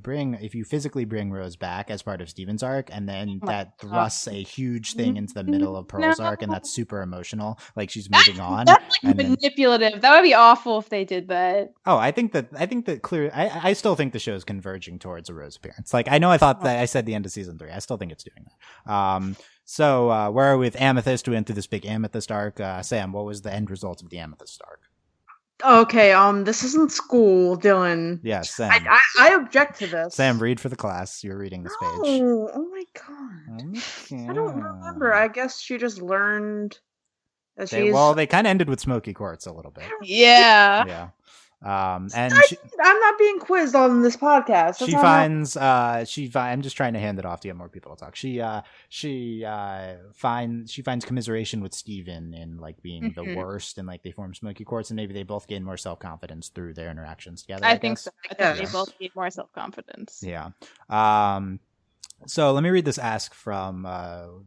physically bring Rose back as part of Steven's arc, and then that thrusts a huge thing into the middle of Pearl's arc, and that's super emotional, like she's moving on. That's like manipulative. That would be awful if they did that. Oh, I think that clear. I still think the show is converging towards a Rose appearance. Like I know I thought that I said the end of season 3. I still think it's doing that. So where are we with Amethyst? We went through this big Amethyst arc. Sam, what was the end result of the Amethyst arc? Okay, this isn't school, Dylan. Yeah, Sam. I object to this. Sam, read for the class. You're reading this page. Oh my god. Okay. I don't remember. I guess she just learned that they kind of ended with Smoky Quartz a little bit. Yeah. Yeah. And I'm not being quizzed on this podcast. I'm just trying to hand it off to get more people to talk. She finds commiseration with Steven in like being the worst, and like they form Smoky Quartz, and maybe they both gain more self-confidence through their interactions together. I think so. I think they both gain more self-confidence. Yeah. So let me read this ask from Anon.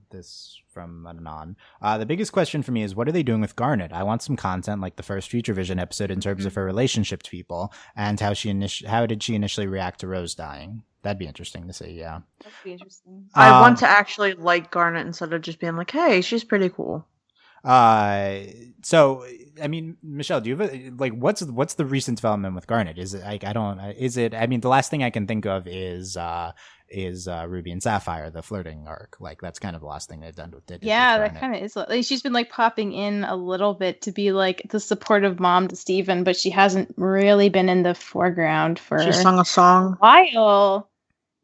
The biggest question for me is, what are they doing with Garnet? I want some content like the first Future Vision episode in terms of her relationship to people and how did she initially react to Rose dying. That'd be interesting to see. Yeah, that'd be interesting. I want to actually like Garnet instead of just being like, hey, she's pretty cool. So I mean, Michelle, do you have what's the recent development with Garnet? Is it like the last thing I can think of is Ruby and Sapphire, the flirting arc. Like that's kind of the last thing they've done with it. Yeah, that kind of is. Like, she's been like popping in a little bit to be like the supportive mom to Steven, but she hasn't really been in the foreground for. She sung a song. A while.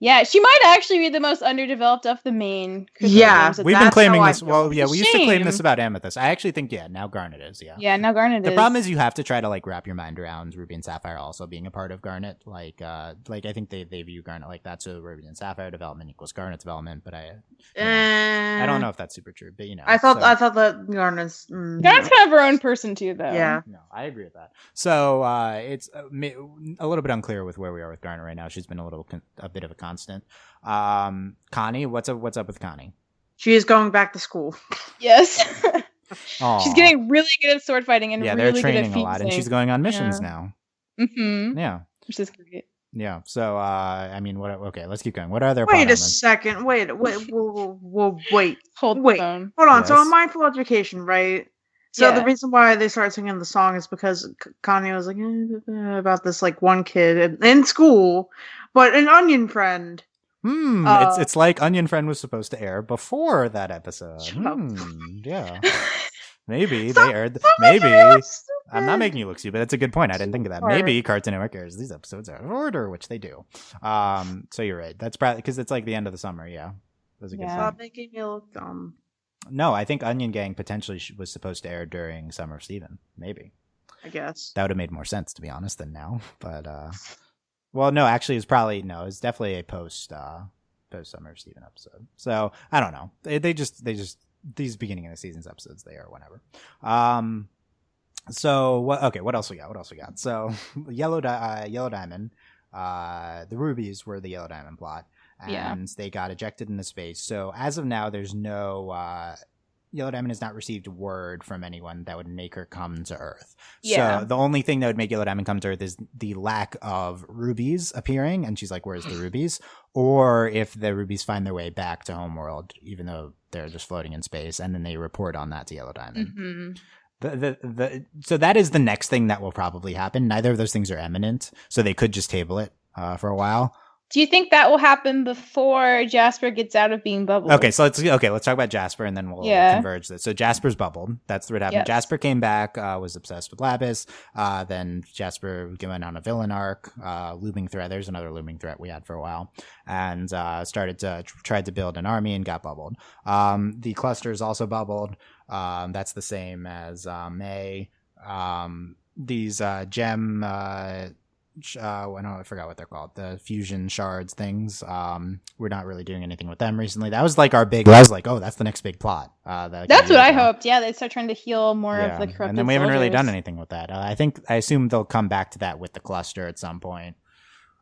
Yeah, she might actually be the most underdeveloped of the main. Yeah, we've been claiming this. Well, yeah, we used to claim this about Amethyst. I actually think, now Garnet is. Yeah. Yeah, now Garnet is. The problem is you have to try to like wrap your mind around Ruby and Sapphire also being a part of Garnet. Like I think they view Garnet like that. So Ruby and Sapphire development equals Garnet development. But I don't know if that's super true. But I thought that Garnet's Garnet's kind of her own person too, though. Yeah. No, I agree with that. So it's a little bit unclear with where we are with Garnet right now. She's been a bit of a constant. Connie, what's up with Connie? She is going back to school. Yes. She's getting really good at sword fighting and really they're training good at a lot, and she's going on missions now. Mm-hmm. Yeah, which is great. Yeah. So, I mean, what? Okay, let's keep going. What are their? Wait a second. Wait. Hold on. Yes. So in Mindful Education, right? So the reason why they started singing the song is because Kanye was like about this like one kid in school, but an Onion Friend. It's like Onion Friend was supposed to air before that episode. Yeah. Maybe they aired. Maybe I'm not making you look stupid. That's a good point. I didn't think of that. Maybe Cartoon Network airs these episodes out of order, which they do. So you're right. That's probably because it's like the end of the summer. Yeah. That's a good point. Stop making me look dumb. No, I think Onion Gang potentially was supposed to air during Summer of Steven. Maybe. I guess that would have made more sense, to be honest, than now. But well, no, actually, it's definitely a post Summer of Steven episode. So I don't know. They just these beginning of the season's episodes, they are whenever. So what else we got? So Yellow Diamond, the rubies were the Yellow Diamond plot, and they got ejected into space. So as of now, there's no Yellow Diamond has not received word from anyone that would make her come to Earth. Yeah. So the only thing that would make Yellow Diamond come to Earth is the lack of rubies appearing, and she's like, where's the rubies? Or if the rubies find their way back to Homeworld, even though they're just floating in space, and then they report on that to Yellow Diamond. Mm-hmm. So that is the next thing that will probably happen. Neither of those things are imminent, so they could just table it for a while. Do you think that will happen before Jasper gets out of being bubbled? Okay, so let's talk about Jasper, and then we'll converge this. So Jasper's bubbled. That's what happened. Yes. Jasper came back, was obsessed with Lapis. Then Jasper went on a villain arc. Looming Threat. There's another Looming Threat we had for a while, and tried to build an army and got bubbled. The cluster is also bubbled. That's the same as May. These gem. I forgot what they're called. The fusion shards things. We're not really doing anything with them recently. That was like our big. I was like, oh, that's the next big plot. That's what I hoped. Yeah, they start trying to heal more of the corrupted and then we haven't really done anything with that. I assume they'll come back to that with the cluster at some point.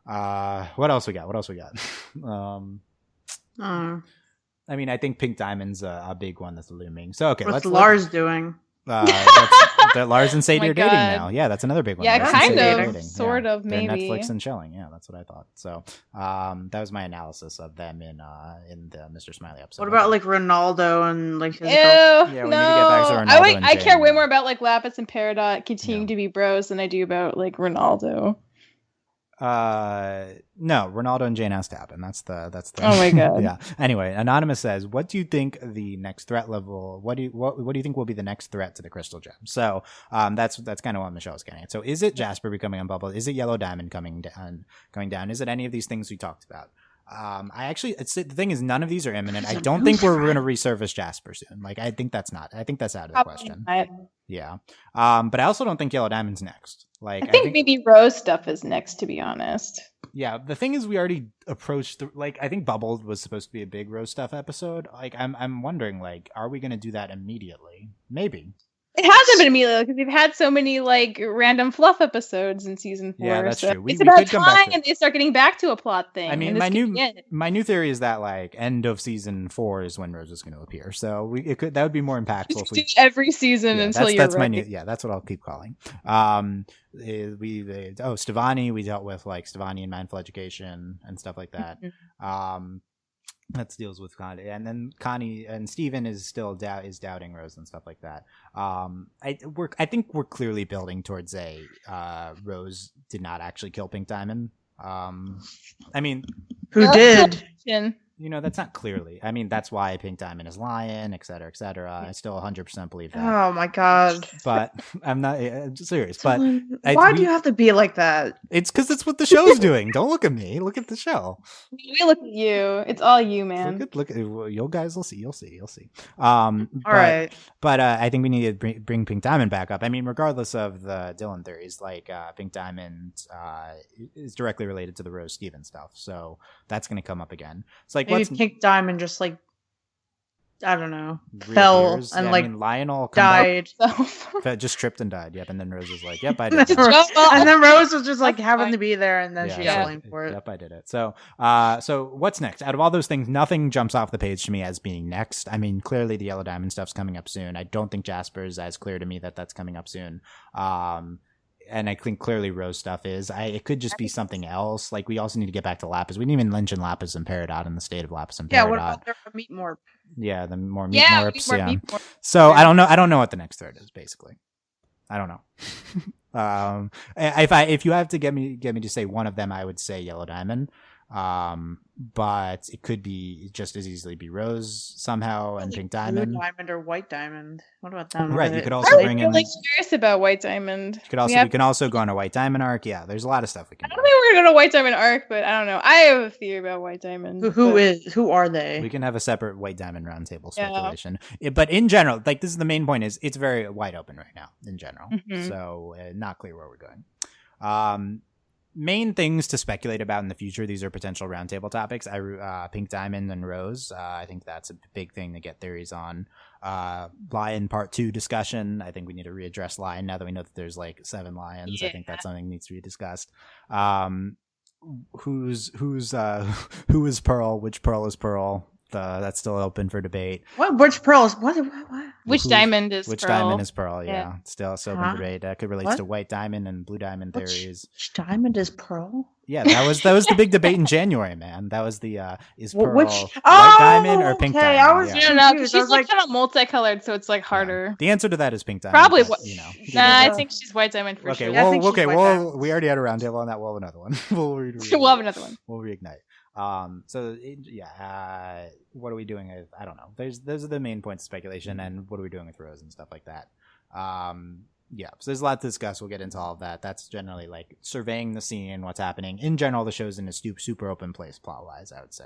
What else we got? I mean, I think Pink Diamond's a big one that's looming. So okay, what's Lars doing? Lars and Sadie are dating now. Yeah, that's another big one. Yeah, Lars kind of, sort of, maybe. They're Netflix and chilling. Yeah, that's what I thought. So, that was my analysis of them in the Mr. Smiley episode. What about like Ronaldo and like? Ew, yeah, we need to get back to Ronaldo. I care way more about like Lapis and Peridot continuing to be bros than I do about like Ronaldo. No, Ronaldo and Jane has to happen. That's the Oh my god. Yeah. Anyway, Anonymous says, what do you think the next threat level, what do you think will be the next threat to the Crystal Gem? So, that's kind of what Michelle was getting at. So is it Jasper becoming unbubbled? Is it Yellow Diamond going down? Is it any of these things we talked about? The thing is, none of these are imminent. I don't think we're going to resurface Jasper soon. Like, I think that's out of the question. Yeah. But I also don't think Yellow Diamond's next. Like, I think maybe Rose stuff is next, to be honest. Yeah. The thing is, we already approached I think Bubbled was supposed to be a big Rose stuff episode. Like, I'm wondering, like, are we going to do that immediately? Maybe. It hasn't been immediately because we've had so many like random fluff episodes in season 4. Yeah, that's true. It's about time they start getting back to a plot thing. I mean, my new theory is that like end of season 4 is when Rose is going to appear. So that would be more impactful if we do every season until you're ready. That's what I'll keep calling. Stevani, we dealt with like Stevani and Mindful Education and stuff like that. That deals with Connie, and then Connie and Steven is still doubting Rose and stuff like that. I think we're clearly building towards a Rose did not actually kill Pink Diamond. I mean, who did? You know, that's not clearly. I mean, that's why Pink Diamond is lying, et cetera, et cetera. I still 100% believe that. Oh my god! But I'm not serious. But why do you have to be like that? It's because it's what the show's doing. Don't look at me. Look at the show. We look at you. It's all you, man. Look at you guys. Will see. You'll see. All right. But I think we need to bring Pink Diamond back up. I mean, regardless of the Dylan theories, like Pink Diamond is directly related to the Rose Steven stuff, so that's going to come up again. It's like maybe Pink Diamond just like I don't know fell and Lionel died, just tripped and died. Yep, and then Rose was like, "Yep, I did." And then Rose was just like having to be there, and then she got blamed for it. Yep, I did it. So, what's next? Out of all those things, nothing jumps off the page to me as being next. I mean, clearly the Yellow Diamond stuff's coming up soon. I don't think Jasper's as clear to me that that's coming up soon. and I think clearly Rose stuff is. It could just be something else. Like, we also need to get back to Lapis. We didn't even mention Lapis and Peridot and the state of Lapis and Peridot. Yeah, what about their meat morph? Yeah, the more meat morphs. More Yeah. meat morph. So I don't know what the next thread is. Basically, I don't know. If you have to get me to say one of them, I would say Yellow Diamond. But it could be just as easily be Rose somehow and Pink Diamond. Blue Diamond or White Diamond. What about them? Right, you could also bring in. I'm really curious about White Diamond. We can also go on a White Diamond arc. Yeah, there's a lot of stuff we can. I don't think we're gonna go to White Diamond arc, but I don't know. I have a theory about White Diamond. Who are they? We can have a separate White Diamond roundtable speculation. But in general, like, this is the main point: is it's very wide open right now in general. So not clear where we're going. Main things to speculate about in the future. These are potential roundtable topics. Pink Diamond and Rose. I think that's a big thing to get theories on. Lion Part 2 discussion. I think we need to readdress Lion now that we know that there's like 7 lions. Yeah. I think that's something that needs to be discussed. Who is Pearl? Which Pearl is Pearl? That's still open for debate. What? Which pearls? What? Which diamond is which Pearl? Diamond is Pearl? Yeah, still open for debate. That could relate to White Diamond and Blue Diamond theories. Which diamond is Pearl? Yeah, that was the big debate in January, man. That was the is Pearl White Diamond or Pink Diamond? I was confused. She's like kind of multicolored, so it's like harder. Yeah. The answer to that is Pink Diamond. Probably, but, I think she's White Diamond for sure. Well, we already had a roundtable on that. We'll have another one. We'll have another one. We'll reignite. What are we doing? I don't know. Those are the main points of speculation, and what are we doing with Rose and stuff like that. So there's a lot to discuss. We'll get into all of that. That's generally like surveying the scene, what's happening. In general, the show's in a super open place plot-wise, I would say.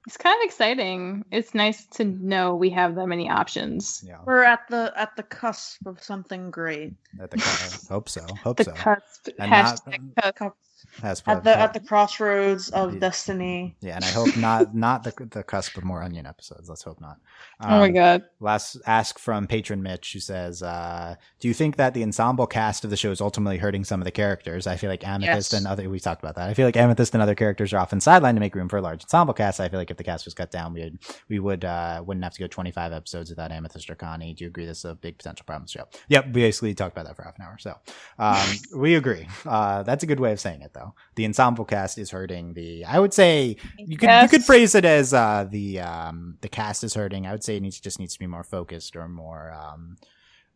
It's kind of exciting. It's nice to know we have that many options. Yeah. We're at the cusp of something great. Hope so. Cusp. And Cusp. At the crossroads of destiny. Yeah, and I hope not the cusp of more Onion episodes. Let's hope not. Oh my god. Last ask from patron Mitch, who says, do you think that the ensemble cast of the show is ultimately hurting some of the characters? I feel like Amethyst and other, we talked about that. I feel like Amethyst and other characters are often sidelined to make room for a large ensemble cast. I feel like if the cast was cut down, we wouldn't have to go 25 episodes without Amethyst or Connie. Do you agree this is a big potential problem with the show? Yep, we basically talked about that for half an hour. So we agree. That's a good way of saying it, though. The ensemble cast is hurting. I would say you could phrase it as the cast is hurting. I would say it just needs to be more focused or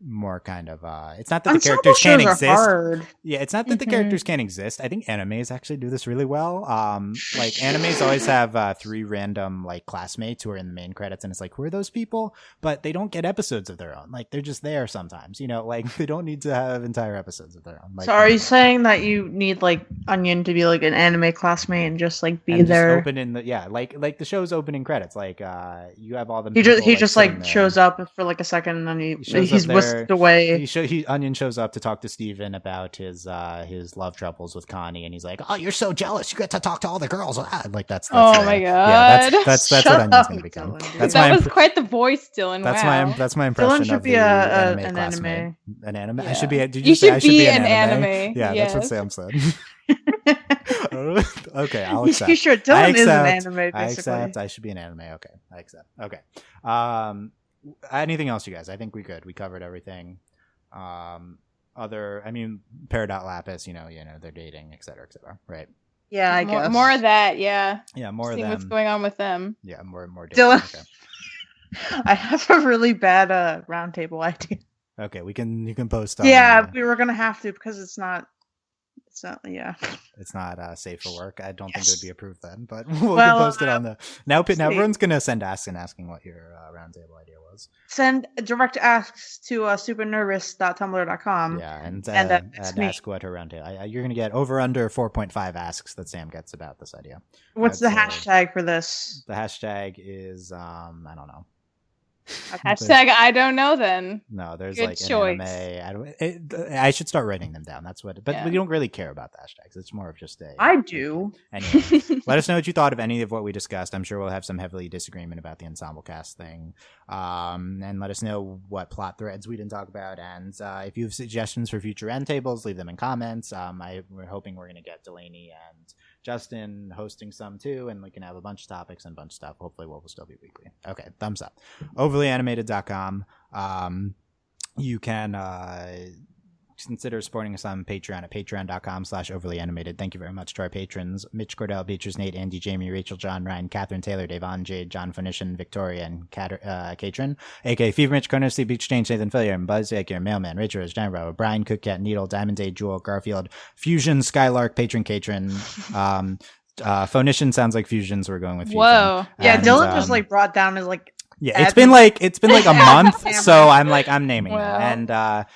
more kind of it's not that the characters can't exist. Yeah, it's not that the characters can't exist. I think animes actually do this really well. Like animes always have 3 random like classmates who are in the main credits, and it's like, who are those people? But they don't get episodes of their own. Like, they're just there sometimes, like they don't need to have entire episodes of their own. Like, so are you saying that you need like Onion to be like an anime classmate and just like be there? Just open in like the show's opening credits. Like you have all the he just like shows up for like a second and then he's whisked away. Onion shows up to talk to Steven about his love troubles with Connie, and he's like, "Oh, you're so jealous. You get to talk to all the girls." Like that's oh my god. Yeah, that's what Onion's gonna become. That was quite the voice, Dylan. That's my impression. Dylan should of be an anime. An anime. Yeah. I should be. You should be an anime. Yeah, yes. that's what Sam said. Okay, I'll accept. You sure Dylan is an anime, basically. I accept. I should be an anime. Okay, I accept. Okay. Anything else, you guys? I think we could. We covered everything. Peridot Lapis, they're dating, et cetera, right? Yeah, I guess. More of that, yeah. Yeah, more of them. What's going on with them. Yeah, more dating. Dylan, okay. I have a really bad roundtable idea. Okay, you can post on. Yeah, we were gonna have to because it's not. It's not safe for work. I don't think it would be approved then, but we'll post it on the now. Everyone's gonna send asking what your roundtable idea was. Send direct asks to supernervous.tumblr.com. Yeah, and ask what her roundtable. You're gonna get over under 4.5 asks that Sam gets about this idea. What's the hashtag for this? The hashtag is I don't know. Hashtag I don't know then. No, there's good like choice. An anime. I should start writing them down. That's what. But we don't really care about the hashtags. It's more of just a. I do. Anyway, let us know what you thought of any of what we discussed. I'm sure we'll have some heavily disagreement about the ensemble cast thing. And let us know what plot threads we didn't talk about. And if you have suggestions for future end tables, leave them in comments. We're hoping we're going to get Delaney and Justin hosting some too, and we can have a bunch of topics and a bunch of stuff. Hopefully we'll still be weekly. Okay, thumbs up. Overlyanimated.com. You can consider supporting us on Patreon at patreon.com/overlyanimated. Thank you very much to our patrons: Mitch Cordell, Beatrice, Nate, Andy, Jamie, Rachel, John, Ryan, Catherine, Taylor, Devon, Jade, John Phoenician, Victoria, and Katrin, aka Fever Mitch, Connor, Beach Exchange, Nathan Fillier, and Buzz Baker, Mailman, Rachel Rose, Giant Bravo, Brian, Cook Cat, Needle, Diamond Day, Jewel, Garfield, Fusion, Skylark, Patron, Katrin. Phoenician sounds like Fusions. We're going with Fusion. Whoa. Yeah, And, Dylan just like brought down his like. Yeah, it's been like a month, so I'm naming them. And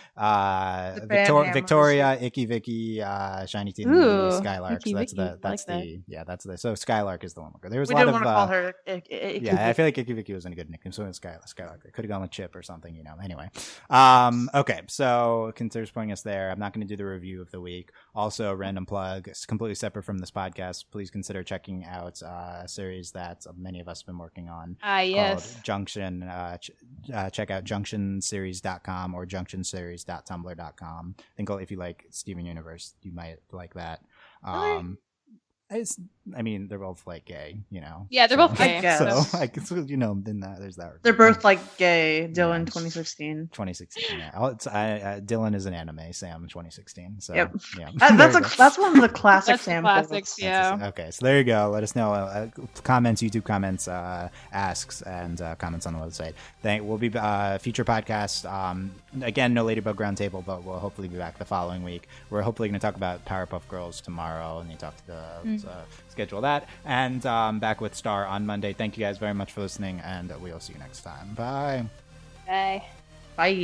Victoria, Icky Vicky, Shiny Teeth, Skylark. So so Skylark is the one. There was a lot of. We didn't want to call her. I feel like Icky Vicky wasn't a good nickname, so it's Skylark. It could have gone with Chip or something, Anyway, okay, so consider supporting us there. I'm not going to do the review of the week. Also, random plug, it's completely separate from this podcast. Please consider checking out a series that many of us have been working on. Yes. Junction. Check out junctionseries.com or junctionseries.tumblr.com. I think if you like Steven Universe, you might like that. They're both gay, Yeah, they're both gay. Then there's that. They're both gay. Dylan 2016. 2016. Yeah. Dylan is an anime. Sam 2016. So yep. Yeah. That's one of the classic Sam classics. Yeah. Okay, so there you go. Let us know. Comments, YouTube comments, asks, and comments on the website. We'll be future podcast. Again, no Ladybug Roundtable, but we'll hopefully be back the following week. We're hopefully going to talk about Powerpuff Girls tomorrow, and you talk to the schedule that, and back with Star on Monday. Thank you guys very much for listening, and we'll see you next time. Bye. Bye. Bye.